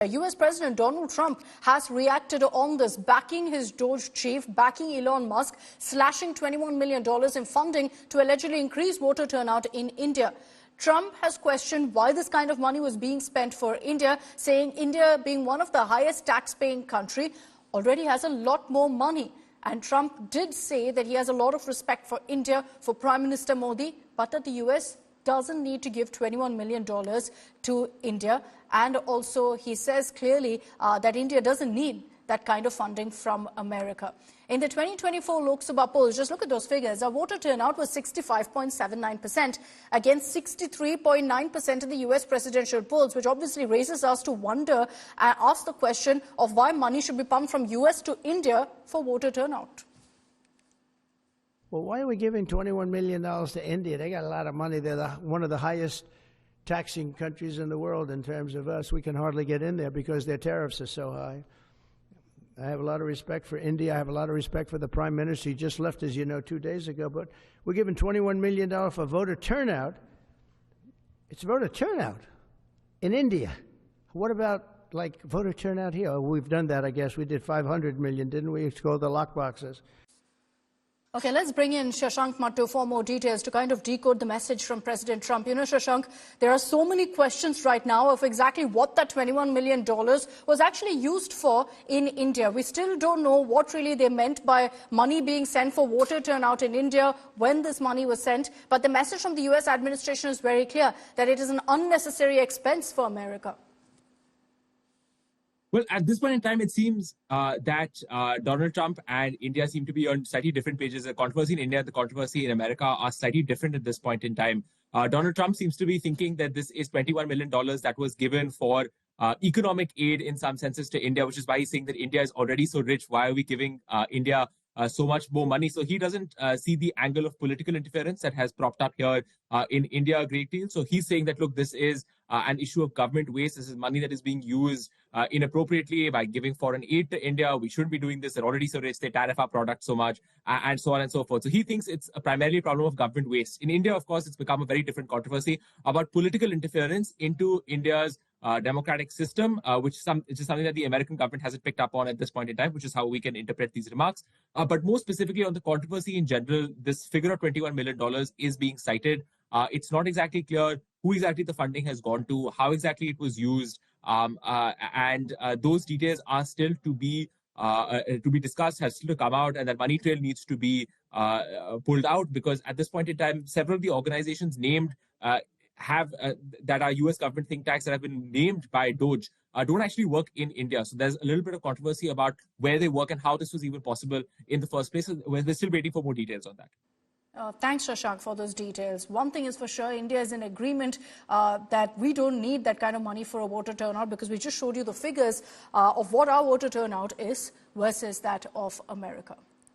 US President Donald Trump has reacted on this, backing his DOGE chief, backing Elon Musk, slashing $21 million in funding to allegedly increase voter turnout in India. Trump has questioned why this kind of money was being spent for India, saying India, being one of the highest tax-paying country, already has a lot more money. And Trump did say that he has a lot of respect for India, for Prime Minister Modi, but that the US doesn't need to give $21 million to India. And also he says clearly that India doesn't need that kind of funding from America. In the 2024 Lok Sabha polls, just look at those figures. Our voter turnout was 65.79% against 63.9% in the US presidential polls, which obviously raises us to wonder and ask the question of why money should be pumped from US to India for voter turnout. Well, why are we giving $21 million to India? They got a lot of money. They're one of the highest taxing countries in the world in terms of us. We can hardly get in there because their tariffs are so high. I have a lot of respect for India. I have a lot of respect for the Prime Minister. He just left, as you know, 2 days ago. But we're giving $21 million for voter turnout. It's voter turnout in India. What about, like, voter turnout here? Oh, we've done that, I guess. We did $500 million, didn't we? It's called the lockboxes. Okay, let's bring in Shashank Mattu for more details to kind of decode the message from President Trump. You know, Shashank, there are so many questions right now of exactly what that $21 million was actually used for in India. We still don't know what really they meant by money being sent for voter turnout in India, when this money was sent. But the message from the US administration is very clear, that it is an unnecessary expense for America. Well, at this point in time, it seems that Donald Trump and India seem to be on slightly different pages. The controversy in India and the controversy in America are slightly different at this point in time. Donald Trump seems to be thinking that this is $21 million that was given for economic aid in some senses to India, which is why he's saying that India is already so rich. Why are we giving India so much more money? So he doesn't see the angle of political interference that has propped up here in India a great deal. So he's saying that, look, this is an issue of government waste. This is money that is being used inappropriately by giving foreign aid to India. We shouldn't be doing this. They're already so rich. They tariff our product so much, and so on and so forth. So he thinks it's primarily a problem of government waste. In India, of course, it's become a very different controversy about political interference into India's democratic system, which is something that the American government hasn't picked up on at this point in time, which is how we can interpret these remarks. But more specifically on the controversy in general, this figure of $21 million is being cited. It's not exactly clear who exactly the funding has gone to, how exactly it was used, and those details are still to be discussed, has still to come out, and that money trail needs to be pulled out, because at this point in time, several of the organizations named that are US government think tanks that have been named by DOGE don't actually work in India. So there's a little bit of controversy about where they work and how this was even possible in the first place. We're still waiting for more details on that. Thanks, Shashank, for those details. One thing is for sure, India is in agreement that we don't need that kind of money for a voter turnout, because we just showed you the figures of what our voter turnout is versus that of America.